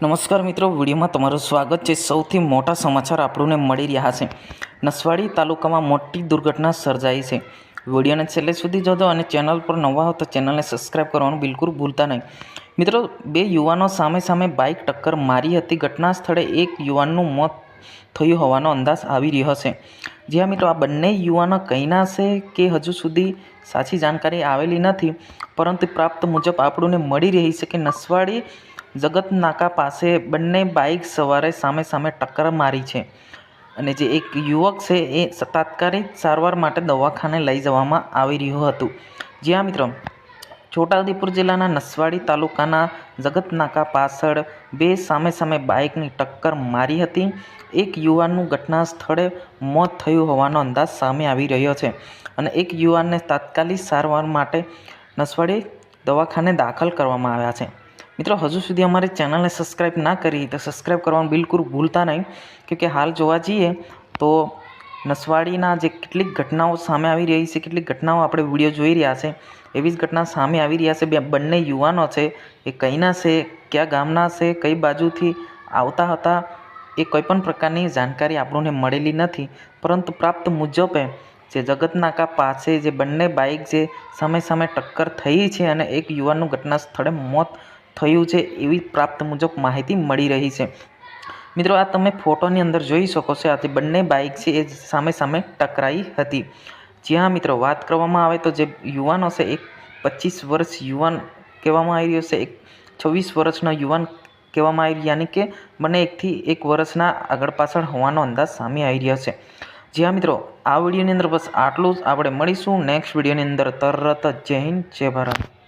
નમસ્કાર મિત્રો, વિડીયોમાં તમારું સ્વાગત છે। સૌથી મોટા સમાચાર આપણને મળી રહ્યા છે। નસવાડી તાલુકામાં મોટી દુર્ઘટના સર્જાઈ છે। વિડીયોને છેલ્લે સુધી જોજો અને ચેનલ પર નવા હો તો ચેનલને સબસ્ક્રાઈબ કરવાનું બિલકુલ ભૂલતા નહીં। મિત્રો, બે યુવાનો સામે સામે બાઇક ટક્કર મારી હતી। ઘટના સ્થળે એક યુવાનનું મોત થયું હોવાનો અંદાજ આવી રહ્યો છે। જ્યાં મિત્રો, આ બંને યુવાનો કઈના છે કે હજુ સુધી સાચી જાણકારી આવેલી નથી, પરંતુ પ્રાપ્ત મુજબ આપણને મળી રહી છે કે નસવાડી જગત નાકા પાસે બંને બાઇક સવારે સામે સામે ટક્કર મારી છે અને જે એક યુવક છે એ તાત્કાલિક સારવાર માટે દવાખાને લઈ જવામાં આવી રહ્યું હતું। જ્યાં મિત્રો, છોટાઉદેપુર જિલ્લાના નસવાડી તાલુકાના જગત નાકા પાછળ બે સામે સામે બાઇકની ટક્કર મારી હતી। એક યુવાનનું ઘટના સ્થળે મોત થયું હોવાનો અંદાજ સામે આવી રહ્યો છે અને એક યુવાનને તાત્કાલિક સારવાર માટે નસવાડી દવાખાને દાખલ કરવામાં આવ્યા છે। મિત્રો, હજુ સુધી અમારી ચેનલને સબસ્ક્રાઈબ ના કરી તો સબસ્ક્રાઈબ કરવાનું બિલકુલ ભૂલતા નહીં, કે હાલ જોવા જઈએ તો નસવાડીના જે કેટલીક ઘટનાઓ સામે આવી રહી છે, કેટલીક ઘટનાઓ આપણે વિડીયો જોઈ રહ્યા છે, એવી જ ઘટના સામે આવી રહ્યા છે। બંને યુવાનો છે એ કઈના છે, કયા ગામના છે, કઈ બાજુથી આવતા હતા, એ કોઈપણ પ્રકારની જાણકારી આપણને મળેલી નથી, પરંતુ પ્રાપ્ત મુજબે જે જગતનાકા પાસે જે બંને બાઇક જે સામે સામે ટક્કર થઈ છે અને એક યુવાનનું ઘટના સ્થળે મોત થયું છે એવી પ્રાપ્ત મુજબ માહિતી મળી રહી છે। મિત્રો, આ તમે ફોટોની અંદર જોઈ શકો છો, આથી બંને બાઇક છે એ સામે સામે ટકરાઈ હતી। જ્યાં મિત્રો, વાત કરવામાં આવે તો જે યુવાનો છે એક 25 વર્ષ યુવાન કહેવામાં આવી રહ્યો છે, એક 26 વર્ષનો યુવાન કહેવામાં આવી, યાની કે બંને એકથી એક વર્ષના આગળ પાછળ હોવાનો અંદાજ સામે આવી રહ્યો છે। જ્યાં મિત્રો, આ વિડીયોની અંદર બસ આટલું જ। આપણે મળીશું નેક્સ્ટ વિડીયોની અંદર તરત જ। જય હિન્દ, જય ભારત।